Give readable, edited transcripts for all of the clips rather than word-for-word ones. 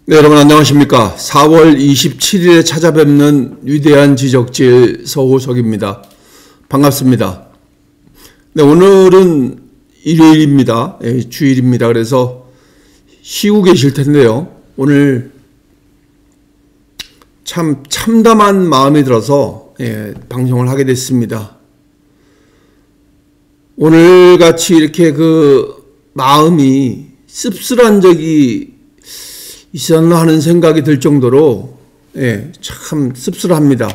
네, 여러분 안녕하십니까. 4월 27일에 찾아뵙는 위대한 지적질 서호석입니다. 반갑습니다. 네, 오늘은 일요일입니다. 주일입니다. 그래서 쉬고 계실 텐데요. 오늘 참 참담한 마음이 들어서 방송을 하게 됐습니다. 오늘같이 이렇게 마음이 씁쓸한 적이 있었나 하는 생각이 들 정도로 참 씁쓸합니다.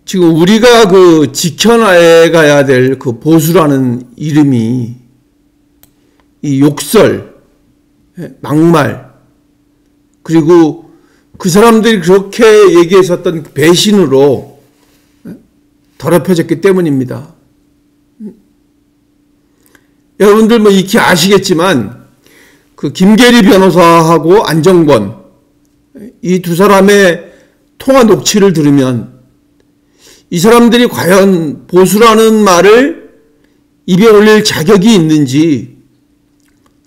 지금 우리가 지켜나가야 될 보수라는 이름이 이 욕설, 막말, 그리고 그 사람들이 그렇게 얘기했었던 배신으로 더럽혀졌기 때문입니다. 여러분들 익히 아시겠지만 김계리 변호사하고 안정권 이 두 사람의 통화 녹취를 들으면 이 사람들이 과연 보수라는 말을 입에 올릴 자격이 있는지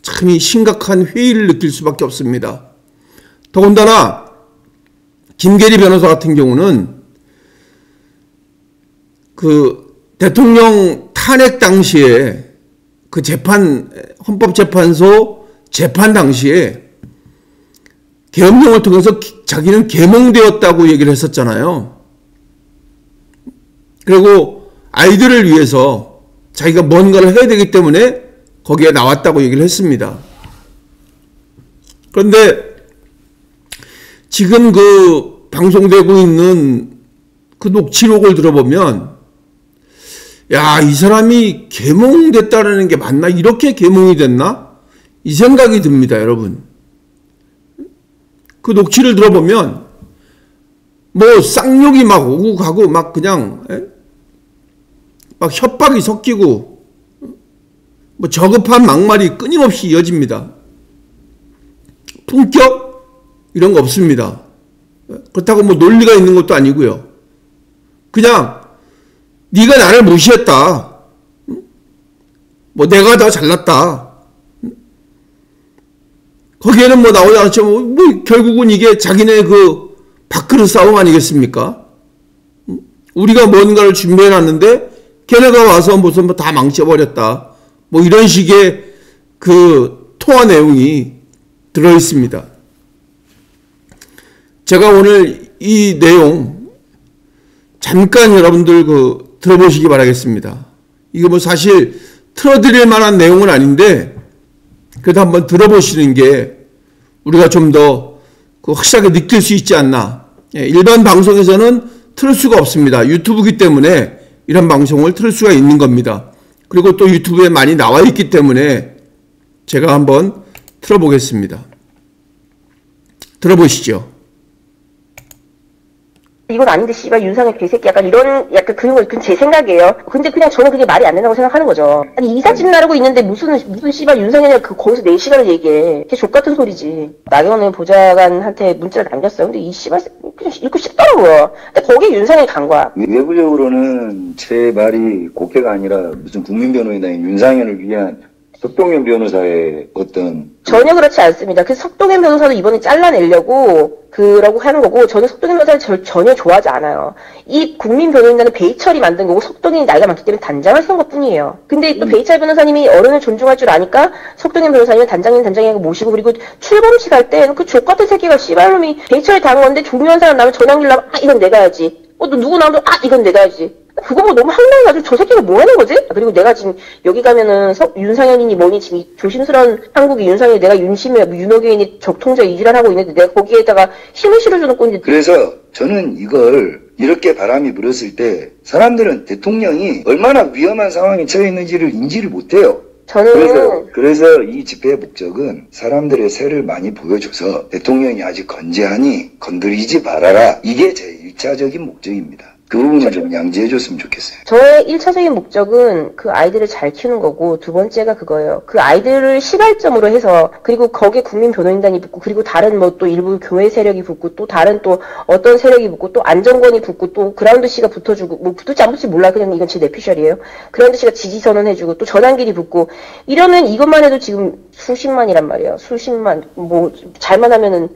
참 심각한 회의를 느낄 수밖에 없습니다. 더군다나 김계리 변호사 같은 경우는 대통령 탄핵 당시에 헌법재판소 재판 당시에 계엄령을 통해서 자기는 계몽되었다고 얘기를 했었잖아요. 그리고 아이들을 위해서 자기가 뭔가를 해야 되기 때문에 거기에 나왔다고 얘기를 했습니다. 그런데 지금 방송되고 있는 녹취록을 들어보면 이 사람이 계몽됐다는 게 맞나? 이렇게 계몽이 됐나? 이 생각이 듭니다, 여러분. 녹취를 들어보면 쌍욕이 막 오고 가고 그냥 협박이 섞이고 저급한 막말이 끊임없이 이어집니다. 품격? 이런 거 없습니다. 그렇다고 논리가 있는 것도 아니고요. 그냥 네가 나를 무시했다. 내가 더 잘났다. 거기에는 나오지 않았지만 결국은 이게 자기네 밥그릇 싸움 아니겠습니까? 우리가 뭔가를 준비해놨는데 걔네가 와서 무슨 다 망쳐버렸다. 이런 식의 통화 내용이 들어있습니다. 제가 오늘 이 내용 잠깐 여러분들 들어보시기 바라겠습니다. 이거 사실 틀어드릴 만한 내용은 아닌데 그래도 한번 들어보시는 게 우리가 좀 더 확실하게 느낄 수 있지 않나. 일반 방송에서는 틀을 수가 없습니다. 유튜브이기 때문에 이런 방송을 틀을 수가 있는 겁니다. 그리고 또 유튜브에 많이 나와 있기 때문에 제가 한번 틀어보겠습니다. 들어보시죠. 이건 아닌데 씨발 윤상현 개새끼 약간 그건 제 생각이에요. 근데 그냥 저는 그게 말이 안 된다고 생각하는 거죠. 아니 이삿짐 나르고 있는데 무슨 씨발 윤상현이 거기서 4시간을 얘기해. 걔 족같은 소리지. 나경원 보좌관한테 문자를 남겼어요. 근데 이 씨발 그냥 읽고 싶더라고요. 근데 거기에 윤상현이 간 거야. 외부적으로는 제 말이 곡해가 아니라 무슨 국민변호인단인 윤상현을 위한 석동현 변호사의 전혀 그렇지 않습니다. 석동현 변호사도 이번에 잘라내려고 그러고 하는 거고, 저는 석동현 변호사를 전혀 좋아하지 않아요. 이 국민변호인단은 베이철이 만든 거고, 석동현이 나이가 많기 때문에 단장을 쓴 것 뿐이에요. 근데 또 베이철 변호사님이 어른을 존중할 줄 아니까 석동현 변호사님은 단장님하고 모시고, 그리고 출범식 할 때 족같은 새끼가 씨발놈이 베이철이 당한 건데 중요한 사람 나면 전화기를 나면 이건 내가 해야지. 또 누구 나오면 이건 내가 해야지. 그거 너무 황당해가지고 저 새끼가 뭐 하는 거지? 그리고 내가 지금 여기 가면은 윤상현이니 뭐니 지금 조심스러운 한국의 윤상현이 내가 윤호계인이 적통자 이질환하고 있는데 내가 거기에다가 힘을 실어주는 꼴인데. 그래서 저는 이걸 이렇게 바람이 불었을 때 사람들은 대통령이 얼마나 위험한 상황에 처해 있는지를 인지를 못해요. 그래서 이 집회의 목적은 사람들의 새를 많이 보여줘서 대통령이 아직 건재하니 건드리지 말아라. 이게 제 1차적인 목적입니다. 그 부분을 좀 양지해줬으면 좋겠어요. 저의 1차적인 목적은 그 아이들을 잘 키우는 거고, 두 번째가 그거예요. 그 아이들을 시발점으로 해서, 그리고 거기에 국민변호인단이 붙고, 그리고 다른 뭐 또 일부 교회 세력이 붙고, 또 다른 또 어떤 세력이 붙고, 또 안정권이 붙고, 또 그라운드 씨가 붙어주고, 뭐 붙을지 안 붙을지 몰라. 그냥 이건 제 내피셜이에요. 그라운드 씨가 지지 선언해주고, 또 전환길이 붙고, 이러면 이것만 해도 지금 수십만이란 말이에요. 수십만, 뭐, 잘만 하면은,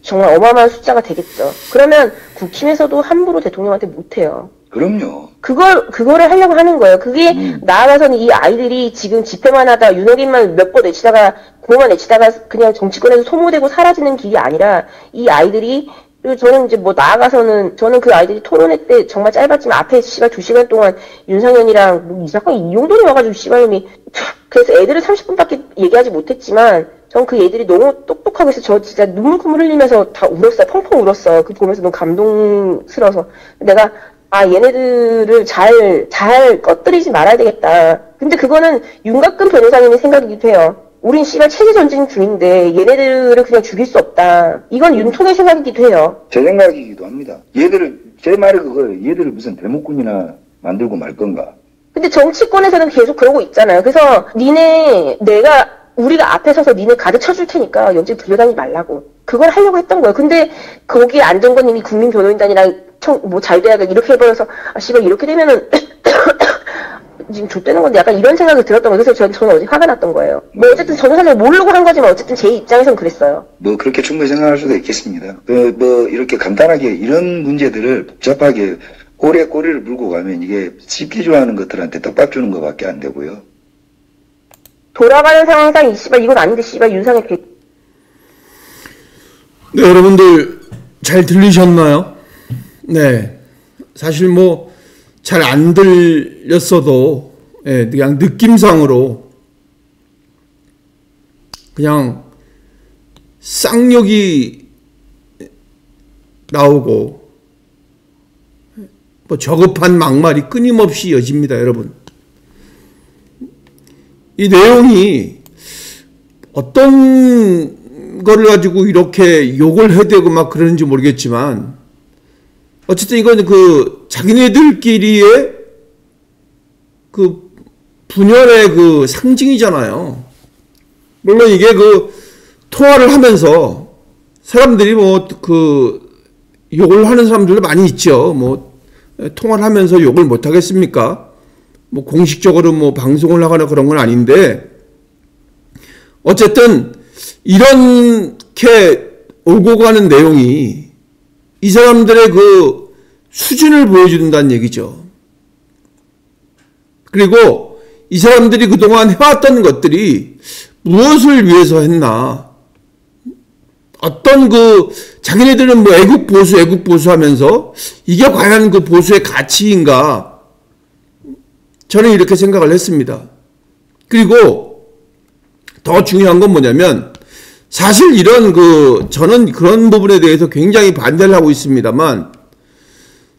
정말 어마어마한 숫자가 되겠죠. 그러면 국힘에서도 함부로 대통령한테 못해요. 그럼요. 그거를 하려고 하는 거예요. 그게 나아가서는 이 아이들이 지금 집회만 하다 윤호김만 몇 번 외치다가 공만 외치다가 그냥 정치권에서 소모되고 사라지는 길이 아니라 이 아이들이 그리고 저는 이제 뭐 나아가서는 저는 그 아이들이 토론회 때 정말 짧았지만 앞에 씨발 2시간 동안 윤상현이랑 뭐 이상하게 이용돈이 와가지고 씨발놈이 그래서 애들은 30분밖에 얘기하지 못했지만 전 그 애들이 너무 똑똑하고 해서 저 진짜 눈물 흘리면서 다 울었어요. 펑펑 울었어. 그 보면서 너무 감동스러워서 내가 얘네들을 잘 꺼뜨리지 말아야 되겠다. 근데 그거는 윤곽근 변호사님의 생각이기도 해요. 우린 씨발 체제 전쟁 중인데 얘네들을 그냥 죽일 수 없다. 이건 윤통의 생각이기도 해요. 제 생각이기도 합니다. 제 말이 그거예요. 얘들을 무슨 대목군이나 만들고 말 건가. 근데 정치권에서는 계속 그러고 있잖아요. 그래서 우리가 앞에 서서 니네 가득 쳐줄 테니까 여기 불려다니지 말라고. 그걸 하려고 했던 거예요. 근데 거기에 안정권님이 국민변호인단이랑 자유대학을 이렇게 해버려서 씨발 이렇게 되면은 지금 좆되는 건데 약간 이런 생각이 들었던 거예요. 그래서 저는 어제 화가 났던 거예요. 뭐 어쨌든 저는 사실 모르고 한 거지만 어쨌든 제 입장에선 그랬어요. 뭐 그렇게 충분히 생각할 수도 있겠습니다. 뭐 이렇게 간단하게 이런 문제들을 복잡하게 꼬리에 꼬리를 물고 가면 이게 쉽게 좋아하는 것들한테 떡밥 주는 것밖에 안 되고요. 돌아가는 상황상 이건 아닌데 윤상의 네, 여러분들 잘 들리셨나요? 네, 사실 뭐 잘 안 들렸어도 그냥 느낌상으로 그냥 쌍욕이 나오고 뭐 저급한 막말이 끊임없이 이어집니다, 여러분. 이 내용이 어떤 거를 가지고 이렇게 욕을 해대고 막 그러는지 모르겠지만 어쨌든 이건 그 자기네들끼리의 그 분열의 그 상징이잖아요. 물론 이게 그 통화를 하면서 사람들이 뭐 그 욕을 하는 사람들도 많이 있죠. 뭐 통화를 하면서 욕을 못 하겠습니까? 뭐 공식적으로 뭐 방송을 하거나 그런 건 아닌데 어쨌든 이렇게 오고 가는 내용이 이 사람들의 그 수준을 보여준다는 얘기죠. 그리고 이 사람들이 그동안 해왔던 것들이 무엇을 위해서 했나, 어떤 그 자기네들은 뭐 애국 보수 하면서 이게 과연 그 보수의 가치인가, 저는 이렇게 생각을 했습니다. 그리고 더 중요한 건 뭐냐면 사실 저는 그런 부분에 대해서 굉장히 반대를 하고 있습니다만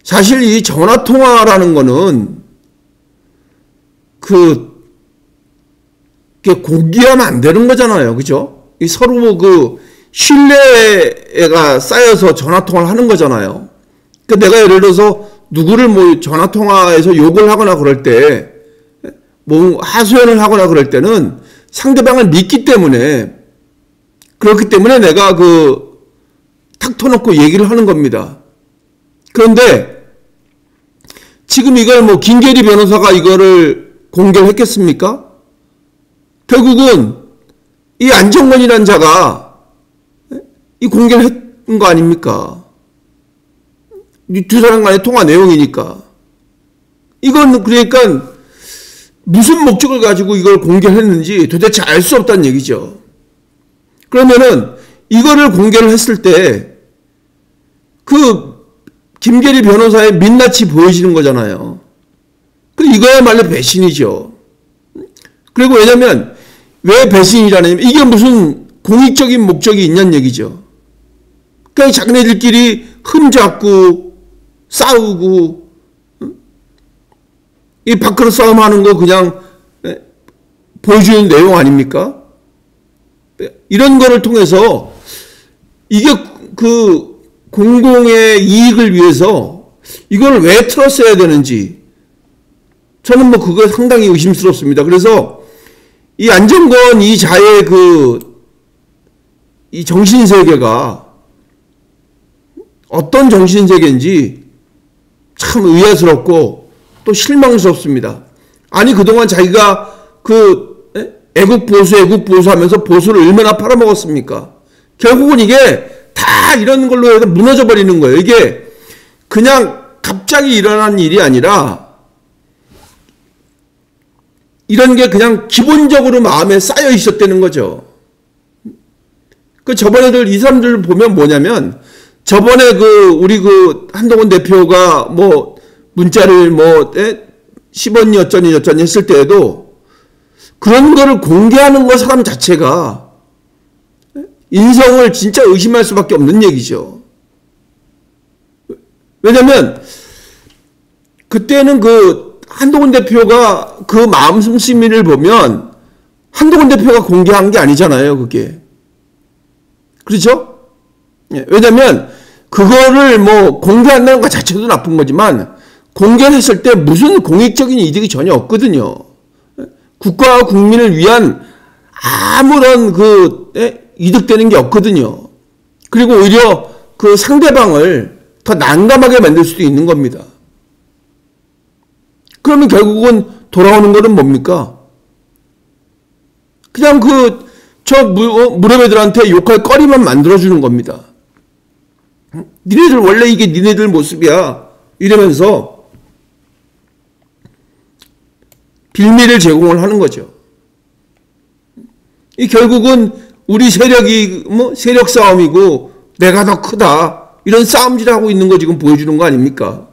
사실 이 전화통화라는 거는 그게 공개하면 안 되는 거잖아요. 그죠? 이 서로 그 신뢰가 쌓여서 전화통화를 하는 거잖아요. 그러니까 내가 예를 들어서 누구를 뭐 전화통화에서 욕을 하거나 그럴 때, 뭐 하소연을 하거나 그럴 때는 상대방을 믿기 때문에, 그렇기 때문에 내가 탁 터놓고 얘기를 하는 겁니다. 그런데 지금 이걸 뭐 김계리 변호사가 이거를 공개를 했겠습니까? 결국은 이 안정권이라는 자가 이 공개를 했던 거 아닙니까? 이 두 사람 간의 통화 내용이니까. 이건 그러니까 무슨 목적을 가지고 이걸 공개를 했는지 도대체 알 수 없다는 얘기죠. 그러면은 이거를 공개를 했을 때 그 김계리 변호사의 민낯이 보여지는 거잖아요. 그리고 이거야말로 배신이죠. 그리고 왜냐면 왜 배신이라냐면 이게 무슨 공익적인 목적이 있냐는 얘기죠. 그러니까 자기네들끼리 흠잡고 싸우고 이 밖으로 싸움하는 거 그냥 보여주는 내용 아닙니까? 이런 거를 통해서 이게 그 공공의 이익을 위해서 이걸 왜 틀었어야 되는지 저는 뭐 그거 상당히 의심스럽습니다. 그래서 이 안정권 이 자의 이 정신세계가 어떤 정신세계인지 참 의아스럽고 또 실망스럽습니다. 아니 그동안 자기가 애국 보수 하면서 보수를 얼마나 팔아먹었습니까? 결국은 이게 다 이런 걸로 해서 무너져 버리는 거예요. 이게 그냥 갑자기 일어난 일이 아니라 이런 게 그냥 기본적으로 마음에 쌓여 있었다는 거죠. 저번에들 이 사람들 보면 뭐냐면 저번에 우리 한동훈 대표가 뭐 문자를 10원이 어쩌니 했을 때에도 그런 거를 공개하는 거 사람 자체가 인성을 진짜 의심할 수밖에 없는 얘기죠. 왜냐면 그때는 한동훈 대표가 그 마음 씀씀이를 보면 한동훈 대표가 공개한 게 아니잖아요, 그게. 그렇죠? 왜냐면 그거를 뭐 공개한다는 것 자체도 나쁜 거지만 공개했을 때 무슨 공익적인 이득이 전혀 없거든요. 국가와 국민을 위한 아무런 이득되는 게 없거든요. 그리고 오히려 그 상대방을 더 난감하게 만들 수도 있는 겁니다. 그러면 결국은 돌아오는 거는 뭡니까? 그냥 무렵애들한테 욕할 거리만 만들어주는 겁니다. 니네들 원래 이게 니네들 모습이야. 이러면서 빌미를 제공을 하는 거죠. 이 결국은 우리 세력이 세력 싸움이고 내가 더 크다. 이런 싸움질을 하고 있는 거 지금 보여주는 거 아닙니까?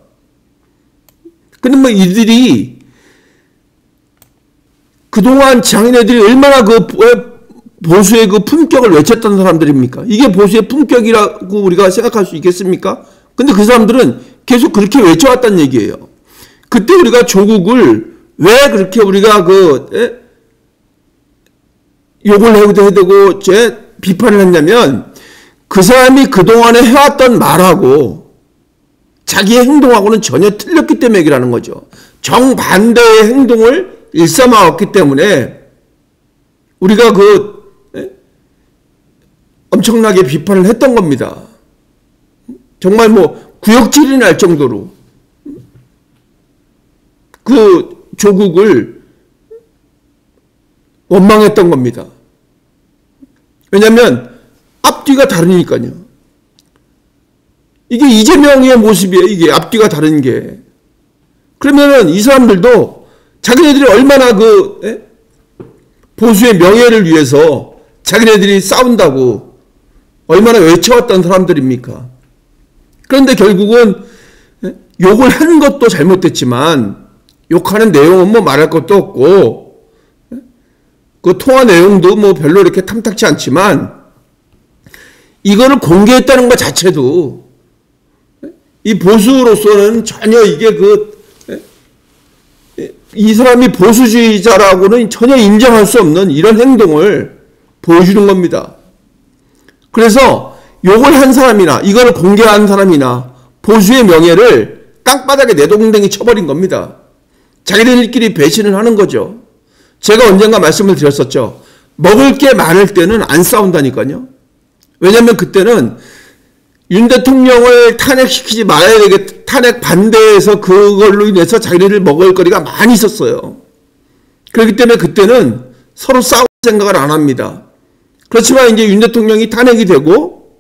근데 이들이 그동안 장인애들이 얼마나 보수의 품격을 외쳤던 사람들입니까? 이게 보수의 품격이라고 우리가 생각할 수 있겠습니까? 근데 그 사람들은 계속 그렇게 외쳐왔단 얘기예요. 그때 우리가 조국을 왜 그렇게 우리가 욕을 해도 되고 비판을 했냐면 그 사람이 그동안에 해왔던 말하고 자기의 행동하고는 전혀 틀렸기 때문이라는 거죠. 정반대의 행동을 일삼아왔기 때문에 우리가 엄청나게 비판을 했던 겁니다. 정말 구역질이 날 정도로 조국을 원망했던 겁니다. 왜냐하면 앞뒤가 다르니까요. 이게 이재명의 모습이에요. 이게 앞뒤가 다른 게. 그러면은 이 사람들도 자기네들이 얼마나 보수의 명예를 위해서 자기네들이 싸운다고 얼마나 외쳐왔던 사람들입니까? 그런데 결국은 욕을 하는 것도 잘못됐지만 욕하는 내용은 말할 것도 없고 그 통화 내용도 별로 이렇게 탐탁치 않지만 이거를 공개했다는 것 자체도 이 보수로서는 전혀 이게 이 사람이 보수주의자라고는 전혀 인정할 수 없는 이런 행동을 보여주는 겁니다. 그래서 욕을 한 사람이나 이걸 공개한 사람이나 보수의 명예를 땅바닥에 내동댕이 쳐버린 겁니다. 자기들끼리 배신을 하는 거죠. 제가 언젠가 말씀을 드렸었죠. 먹을 게 많을 때는 안 싸운다니까요. 왜냐하면 그때는 윤 대통령을 탄핵시키지 말아야 되겠다. 탄핵 반대해서 그걸로 인해서 자기네들 먹을 거리가 많이 있었어요. 그렇기 때문에 그때는 서로 싸울 생각을 안 합니다. 그렇지만 이제 윤 대통령이 탄핵이 되고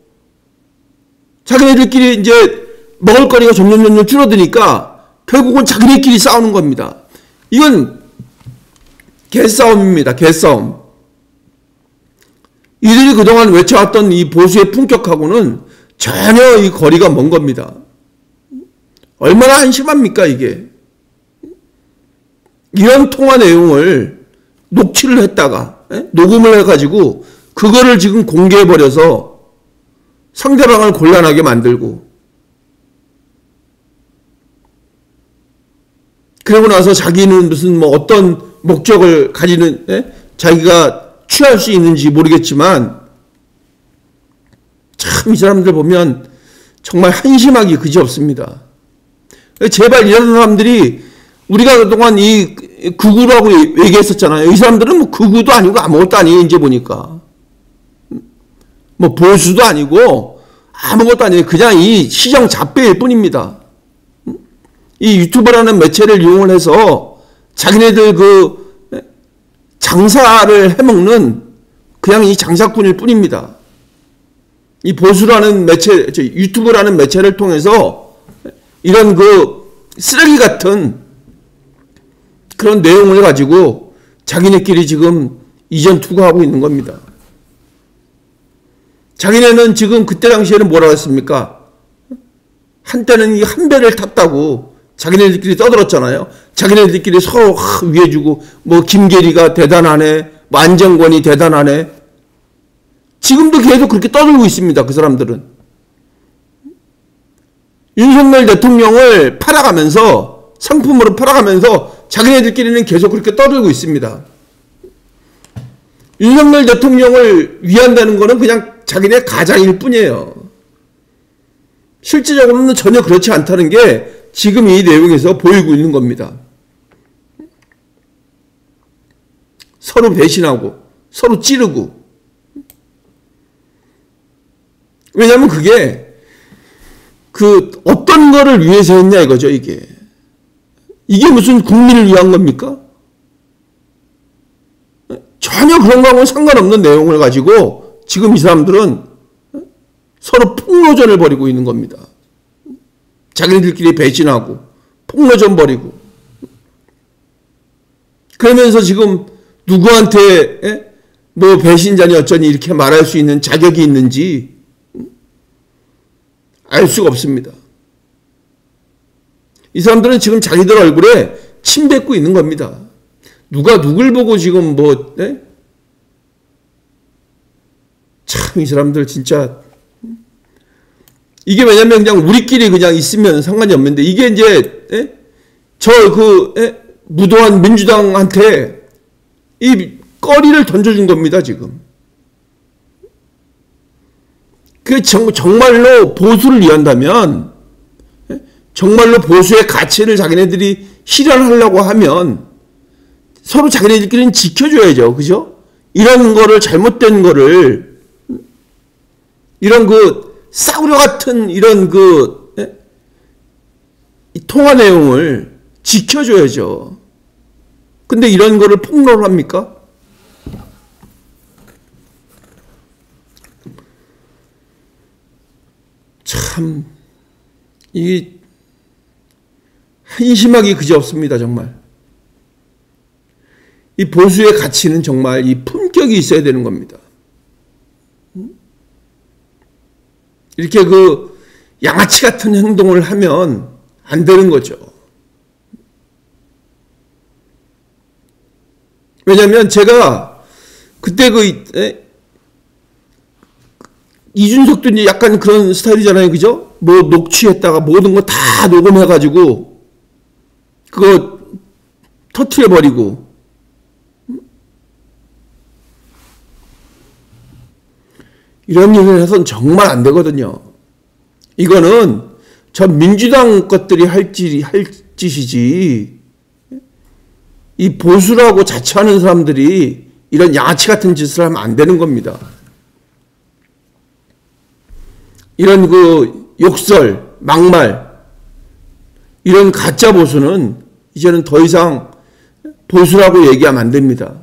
자기네들끼리 이제 먹을 거리가 점점 줄어드니까 결국은 자기네끼리 싸우는 겁니다. 이건 개싸움입니다. 개싸움. 이들이 그동안 외쳐왔던 이 보수의 품격하고는 전혀 이 거리가 먼 겁니다. 얼마나 한심합니까 이게. 이런 통화 내용을 녹취를 했다가 녹음을 해가지고 그거를 지금 공개해버려서 상대방을 곤란하게 만들고 그러고 나서 자기는 무슨 어떤 목적을 가지는 자기가 취할 수 있는지 모르겠지만 참 이 사람들 보면 정말 한심하기 그지없습니다. 제발 이런 사람들이 우리가 그동안 이 극우라고 얘기했었잖아요. 이 사람들은 뭐 극우도 아니고 아무것도 아니에요. 이제 보니까. 뭐 보수도 아니고 아무것도 아니에요. 그냥 이 시정 잡배일 뿐입니다. 이 유튜브라는 매체를 이용을 해서 자기네들 그 장사를 해먹는 그냥 이 장사꾼일 뿐입니다. 이 보수라는 매체, 유튜브라는 매체를 통해서 이런 그 쓰레기 같은 그런 내용을 가지고 자기네끼리 지금 이전 투구하고 있는 겁니다. 자기네는 지금 그때 당시에는 뭐라고 했습니까? 한때는 이 한 배를 탔다고 자기네들끼리 떠들었잖아요. 자기네들끼리 서로 위해주고 뭐 김계리가 대단하네, 뭐 안정권이 대단하네. 지금도 계속 그렇게 떠들고 있습니다. 그 사람들은. 윤석열 대통령을 팔아가면서 상품으로 팔아가면서 자기네들끼리는 계속 그렇게 떠들고 있습니다. 윤석열 대통령을 위한다는 거는 그냥 자기네 가장일 뿐이에요. 실질적으로는 전혀 그렇지 않다는 게 지금 이 내용에서 보이고 있는 겁니다. 서로 배신하고 서로 찌르고. 왜냐하면 그게 그 어떤 거를 위해서 했냐 이거죠. 이게 무슨 국민을 위한 겁니까? 전혀 그런 거하고는 상관없는 내용을 가지고 지금 이 사람들은 서로 폭로전을 벌이고 있는 겁니다. 자기네들끼리 배신하고 폭로전 벌이고 그러면서 지금 누구한테 뭐 배신자니 어쩌니 이렇게 말할 수 있는 자격이 있는지 알 수가 없습니다. 이 사람들은 지금 자기들 얼굴에 침 뱉고 있는 겁니다. 누가 누굴 보고 지금 뭐 참 이 사람들 진짜 이게 왜냐면 그냥 우리끼리 그냥 있으면 상관이 없는데 이게 이제 저 그 무도한 민주당한테 이 꺼리를 던져준 겁니다. 지금. 그 정말로 보수를 위한다면 정말로 보수의 가치를 자기네들이 실현하려고 하면 서로 자기네들끼리는 지켜줘야죠. 그죠? 이런 거를 잘못된 거를 이런 그 싸구려 같은 이런 그 통화 내용을 지켜줘야죠. 근데 이런 거를 폭로를 합니까? 참, 이 한심하기 그지없습니다. 정말. 이 보수의 가치는 정말 이 품격이 있어야 되는 겁니다. 이렇게 그 양아치 같은 행동을 하면 안 되는 거죠. 왜냐하면 제가 그때 이준석도 이제 약간 그런 스타일이잖아요. 그죠? 뭐 녹취했다가 모든 거 다 녹음해가지고 그거 터트려버리고 이런 일을 해서는 정말 안 되거든요. 이거는 전 민주당 것들이 할 짓이지 이 보수라고 자처하는 사람들이 이런 양아치 같은 짓을 하면 안 되는 겁니다. 이런 그 욕설, 막말 이런 가짜 보수는 이제는 더 이상 보수라고 얘기하면 안 됩니다.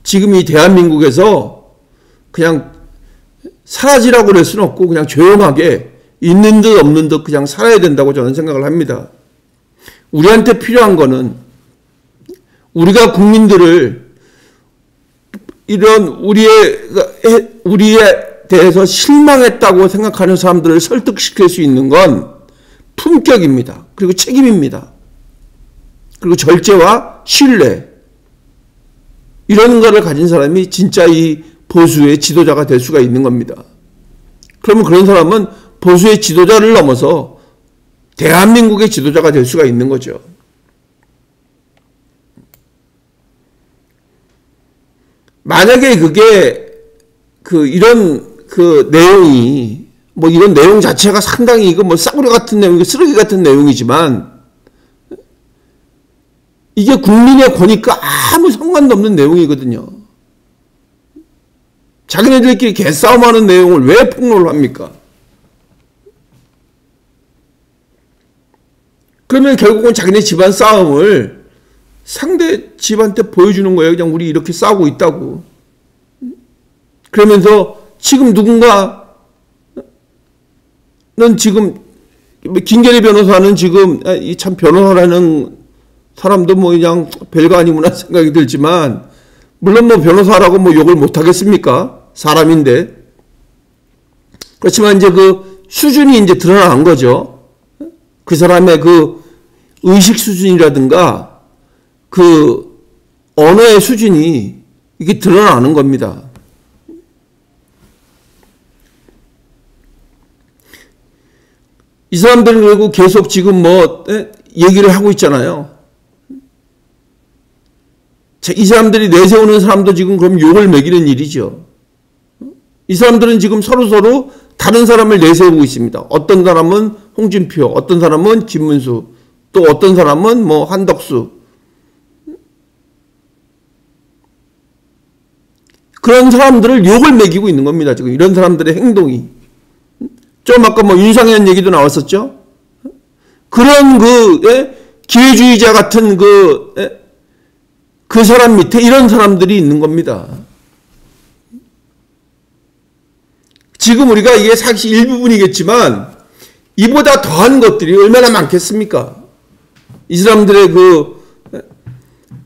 지금 이 대한민국에서 그냥 사라지라고 그럴 수는 없고 그냥 조용하게 있는 듯 없는 듯 그냥 살아야 된다고 저는 생각을 합니다. 우리한테 필요한 거는 우리가 국민들을 이런 우리에 대해서 실망했다고 생각하는 사람들을 설득시킬 수 있는 건 품격입니다. 그리고 책임입니다. 그리고 절제와 신뢰 이런 거를 가진 사람이 진짜 이 보수의 지도자가 될 수가 있는 겁니다. 그러면 그런 사람은 보수의 지도자를 넘어서 대한민국의 지도자가 될 수가 있는 거죠. 만약에 그게 이런 내용이 뭐 이런 내용 자체가 상당히 이거 뭐 싸구려 같은 내용, 쓰레기 같은 내용이지만 이게 국민의 권익과 아무 상관도 없는 내용이거든요. 자기네들끼리 개싸움하는 내용을 왜 폭로를 합니까? 그러면 결국은 자기네 집안 싸움을 상대 집한테 보여주는 거예요. 그냥 우리 이렇게 싸우고 있다고. 그러면서 지금 누군가는 지금 김계리 변호사는 지금 이 참 변호사라는 사람도 뭐 그냥 별거 아니구나 생각이 들지만 물론 뭐 변호사라고 뭐 욕을 못 하겠습니까? 사람인데. 그렇지만 이제 그 수준이 이제 드러난 거죠. 그 사람의 그 의식 수준이라든가 그 언어의 수준이 이게 드러나는 겁니다. 이 사람들은 그리고 계속 지금 뭐 얘기를 하고 있잖아요. 이 사람들이 내세우는 사람도 지금 그럼 욕을 먹이는 일이죠. 이 사람들은 지금 서로 다른 사람을 내세우고 있습니다. 어떤 사람은 홍준표, 어떤 사람은 김문수, 또 어떤 사람은 뭐 한덕수. 그런 사람들을 욕을 먹이고 있는 겁니다. 지금 이런 사람들의 행동이. 좀 아까 뭐 윤상현 얘기도 나왔었죠. 그런 기회주의자 같은 그 사람 밑에 이런 사람들이 있는 겁니다. 지금 우리가 이게 사실 일부분이겠지만 이보다 더한 것들이 얼마나 많겠습니까? 이 사람들의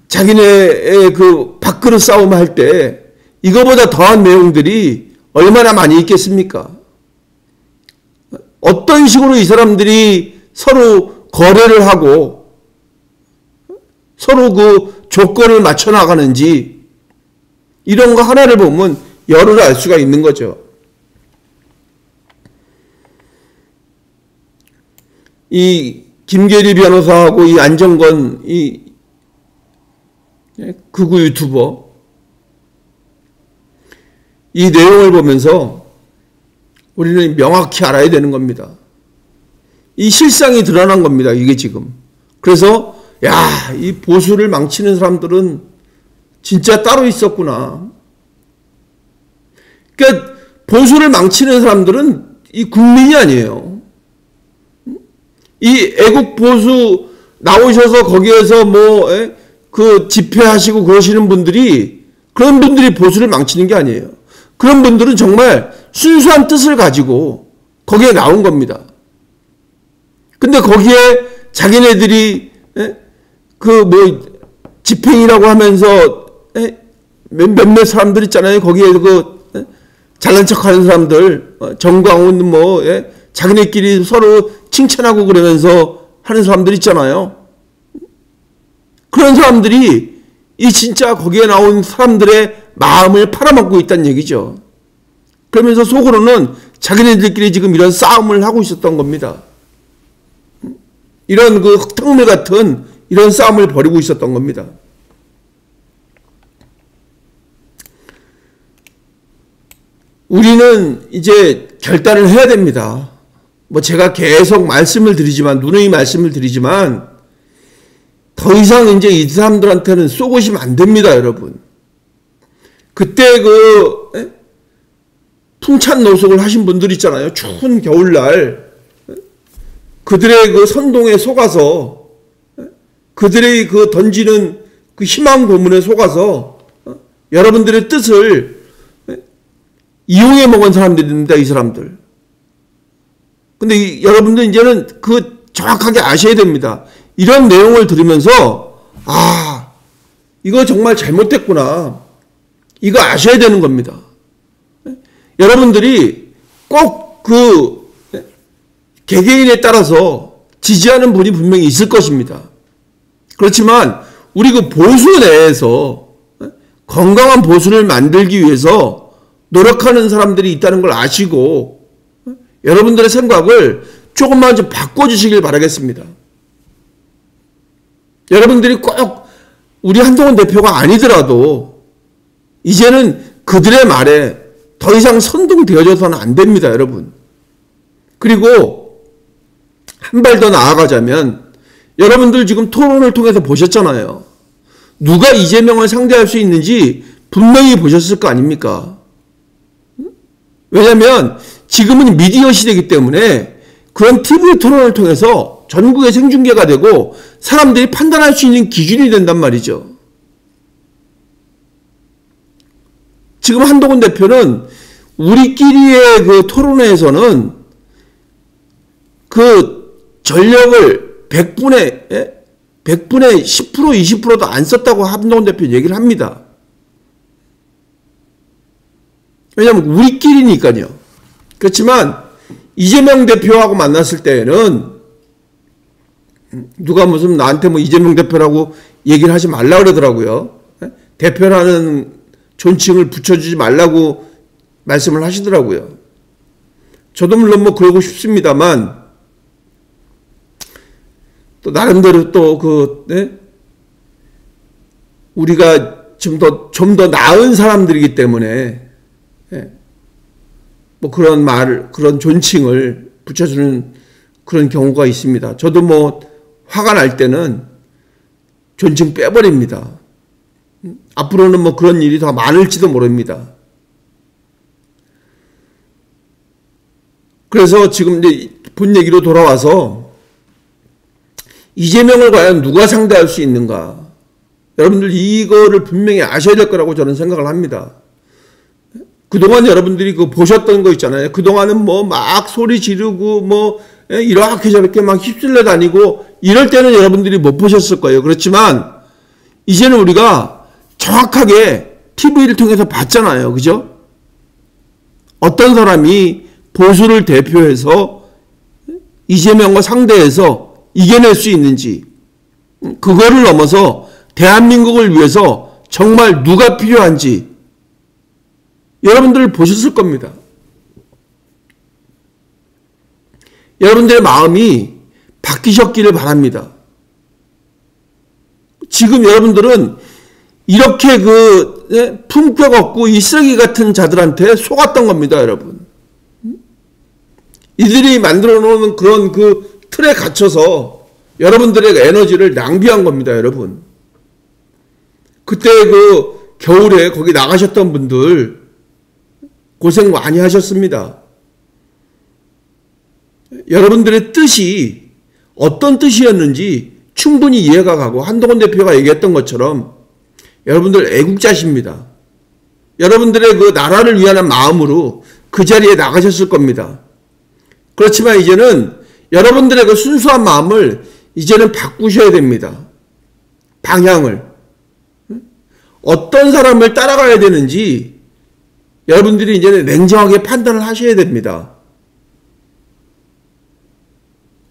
자기네의 밥그릇 싸움 할 때 이거보다 더한 내용들이 얼마나 많이 있겠습니까? 어떤 식으로 이 사람들이 서로 거래를 하고 서로 조건을 맞춰 나가는지 이런 거 하나를 보면 열을 알 수가 있는 거죠. 이 김계리 변호사하고 이 안정권 이 극우 유튜버 이 내용을 보면서 우리는 명확히 알아야 되는 겁니다. 이 실상이 드러난 겁니다. 이게 지금. 그래서 이 보수를 망치는 사람들은 진짜 따로 있었구나. 그러니까 보수를 망치는 사람들은 이 국민이 아니에요. 이 애국 보수 나오셔서 거기에서 집회하시고 그러시는 분들이 그런 분들이 보수를 망치는 게 아니에요. 그런 분들은 정말 순수한 뜻을 가지고 거기에 나온 겁니다. 근데 거기에 자기네들이 집행이라고 하면서 몇몇 사람들 있잖아요. 거기에 잘난 척하는 사람들, 정광훈 자기네끼리 서로 칭찬하고 그러면서 하는 사람들 있잖아요. 그런 사람들이 이 진짜 거기에 나온 사람들의 마음을 팔아먹고 있다는 얘기죠. 그러면서 속으로는 자기네들끼리 지금 이런 싸움을 하고 있었던 겁니다. 이런 흙탕물 같은 이런 싸움을 벌이고 있었던 겁니다. 우리는 이제 결단을 해야 됩니다. 제가 계속 말씀을 드리지만, 누누이 말씀을 드리지만, 더 이상 이제 이 사람들한테는 쏘고시면 안 됩니다, 여러분. 그때 풍찬 노숙을 하신 분들 있잖아요. 추운 겨울날. 그들의 선동에 속아서, 그들의 던지는 희망 고문에 속아서, 여러분들의 뜻을 이용해 먹은 사람들입니다, 이 사람들. 근데 여러분들 이제는 정확하게 아셔야 됩니다. 이런 내용을 들으면서, 이거 정말 잘못됐구나. 이거 아셔야 되는 겁니다. 여러분들이 꼭 개개인에 따라서 지지하는 분이 분명히 있을 것입니다. 그렇지만 우리 보수 내에서 건강한 보수를 만들기 위해서 노력하는 사람들이 있다는 걸 아시고 여러분들의 생각을 조금만 좀 바꿔주시길 바라겠습니다. 여러분들이 꼭 우리 한동훈 대표가 아니더라도 이제는 그들의 말에 더 이상 선동되어져서는 안 됩니다, 여러분. 그리고 한 발 더 나아가자면 여러분들 지금 토론을 통해서 보셨잖아요. 누가 이재명을 상대할 수 있는지 분명히 보셨을 거 아닙니까? 왜냐하면 지금은 미디어 시대이기 때문에 그런 TV 토론을 통해서 전국에 생중계가 되고 사람들이 판단할 수 있는 기준이 된단 말이죠. 지금 한동훈 대표는 우리끼리의 그 토론회에서는 그 전력을 100분의 10% 20%도 안 썼다고 한동훈 대표 얘기를 합니다. 왜냐하면 우리끼리니까요. 그렇지만 이재명 대표하고 만났을 때에는 누가 무슨 나한테 뭐 이재명 대표라고 얘기를 하지 말라 그러더라고요. 대표라는 존칭을 붙여주지 말라고 말씀을 하시더라고요. 저도 물론 뭐 그러고 싶습니다만 또 나름대로 또 우리가 좀 더 나은 사람들이기 때문에 뭐 그런 존칭을 붙여주는 그런 경우가 있습니다. 저도 뭐 화가 날 때는 존칭 빼버립니다. 앞으로는 뭐 그런 일이 더 많을지도 모릅니다. 그래서 지금 이제 본 얘기로 돌아와서 이재명을 과연 누가 상대할 수 있는가? 여러분들 이거를 분명히 아셔야 될 거라고 저는 생각을 합니다. 그동안 여러분들이 보셨던 거 있잖아요. 그동안은 뭐 막 소리 지르고 뭐 이렇게 저렇게 막 휩쓸려 다니고 이럴 때는 여러분들이 못 보셨을 거예요. 그렇지만 이제는 우리가 정확하게 TV를 통해서 봤잖아요. 그죠? 어떤 사람이 보수를 대표해서 이재명과 상대해서 이겨낼 수 있는지, 그거를 넘어서 대한민국을 위해서 정말 누가 필요한지 여러분들 보셨을 겁니다. 여러분들의 마음이 바뀌셨기를 바랍니다. 지금 여러분들은 이렇게 품격 없고 이 쓰레기 같은 자들한테 속았던 겁니다, 여러분. 이들이 만들어 놓은 그런 틀에 갇혀서 여러분들의 에너지를 낭비한 겁니다, 여러분. 그때 겨울에 거기 나가셨던 분들 고생 많이 하셨습니다. 여러분들의 뜻이 어떤 뜻이었는지 충분히 이해가 가고 한동훈 대표가 얘기했던 것처럼 여러분들 애국자십니다. 여러분들의 나라를 위한 마음으로 그 자리에 나가셨을 겁니다. 그렇지만 이제는 여러분들의 순수한 마음을 이제는 바꾸셔야 됩니다. 방향을. 어떤 사람을 따라가야 되는지 여러분들이 이제는 냉정하게 판단을 하셔야 됩니다.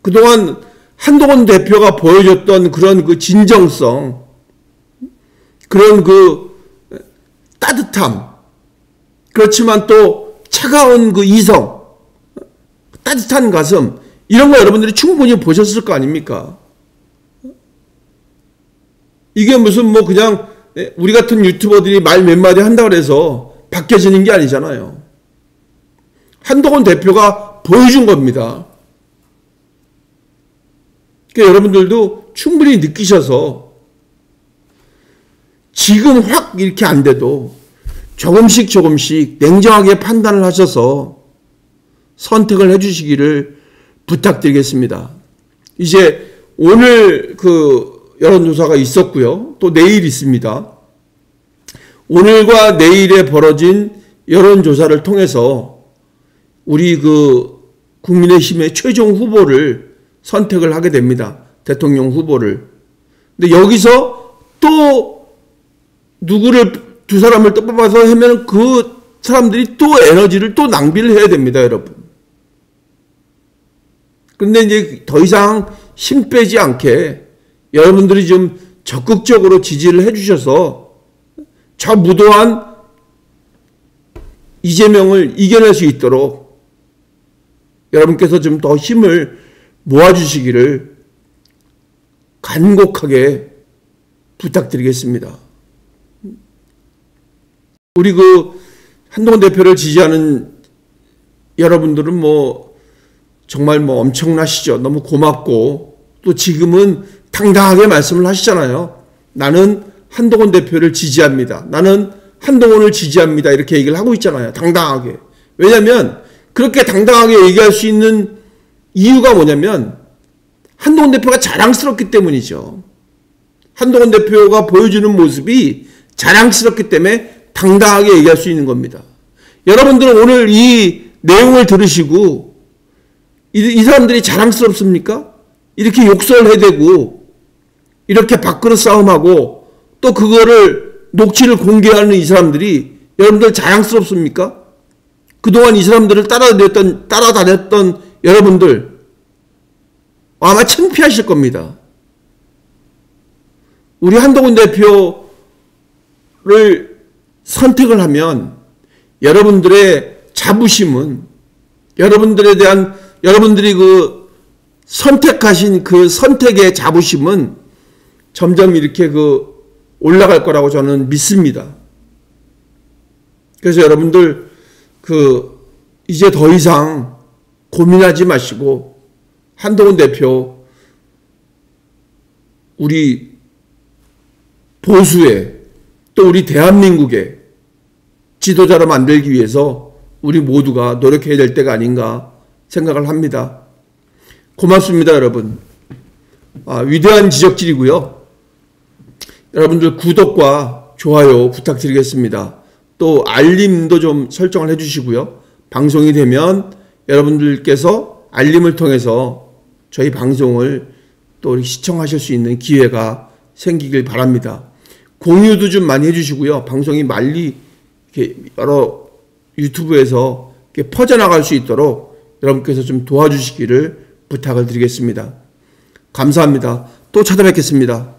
그동안 한동훈 대표가 보여줬던 그런 진정성, 그런 따뜻함, 그렇지만 또 차가운 이성, 따뜻한 가슴, 이런 거 여러분들이 충분히 보셨을 거 아닙니까? 이게 무슨 그냥 우리 같은 유튜버들이 말 몇 마디 한다고 해서 바뀌어지는 게 아니잖아요. 한동훈 대표가 보여준 겁니다. 그러니까 여러분들도 충분히 느끼셔서 지금 확 이렇게 안 돼도 조금씩 냉정하게 판단을 하셔서 선택을 해주시기를 부탁드리겠습니다. 이제 오늘 여론조사가 있었고요. 또 내일 있습니다. 오늘과 내일에 벌어진 여론조사를 통해서 우리 국민의힘의 최종 후보를 선택을 하게 됩니다. 대통령 후보를. 근데 여기서 또 두 사람을 또 뽑아서 하면 그 사람들이 또 에너지를 또 낭비를 해야 됩니다, 여러분. 근데 이제 더 이상 힘 빼지 않게 여러분들이 좀 적극적으로 지지를 해주셔서 저 무도한 이재명을 이겨낼 수 있도록 여러분께서 좀 더 힘을 모아주시기를 간곡하게 부탁드리겠습니다. 우리 한동훈 대표를 지지하는 여러분들은 정말 뭐 엄청나시죠. 너무 고맙고 또 지금은 당당하게 말씀을 하시잖아요. 나는 한동훈 대표를 지지합니다. 나는 한동훈을 지지합니다. 이렇게 얘기를 하고 있잖아요. 당당하게. 왜냐하면 그렇게 당당하게 얘기할 수 있는 이유가 뭐냐면 한동훈 대표가 자랑스럽기 때문이죠. 한동훈 대표가 보여주는 모습이 자랑스럽기 때문에 당당하게 얘기할 수 있는 겁니다. 여러분들은 오늘 이 내용을 들으시고 이 사람들이 자랑스럽습니까? 이렇게 욕설해대고 이렇게 밥그릇 싸움하고 또 그거를 녹취를 공개하는 이 사람들이 여러분들 자랑스럽습니까? 그동안 이 사람들을 따라다녔던 여러분들 아마 창피하실 겁니다. 우리 한동훈 대표를 선택을 하면 여러분들의 자부심은 여러분들이 그 선택하신 그 선택의 자부심은 점점 이렇게 올라갈 거라고 저는 믿습니다. 그래서 여러분들 이제 더 이상 고민하지 마시고 한동훈 대표 우리 보수의 또 우리 대한민국의 지도자로 만들기 위해서 우리 모두가 노력해야 될 때가 아닌가 생각을 합니다. 고맙습니다, 여러분. 위대한 지적질이고요. 여러분들 구독과 좋아요 부탁드리겠습니다. 또 알림도 좀 설정을 해주시고요. 방송이 되면 여러분들께서 알림을 통해서 저희 방송을 또 시청하실 수 있는 기회가 생기길 바랍니다. 공유도 좀 많이 해주시고요. 방송이 많이 이렇게 여러 유튜브에서 이렇게 퍼져나갈 수 있도록 여러분께서 좀 도와주시기를 부탁을 드리겠습니다. 감사합니다. 또 찾아뵙겠습니다.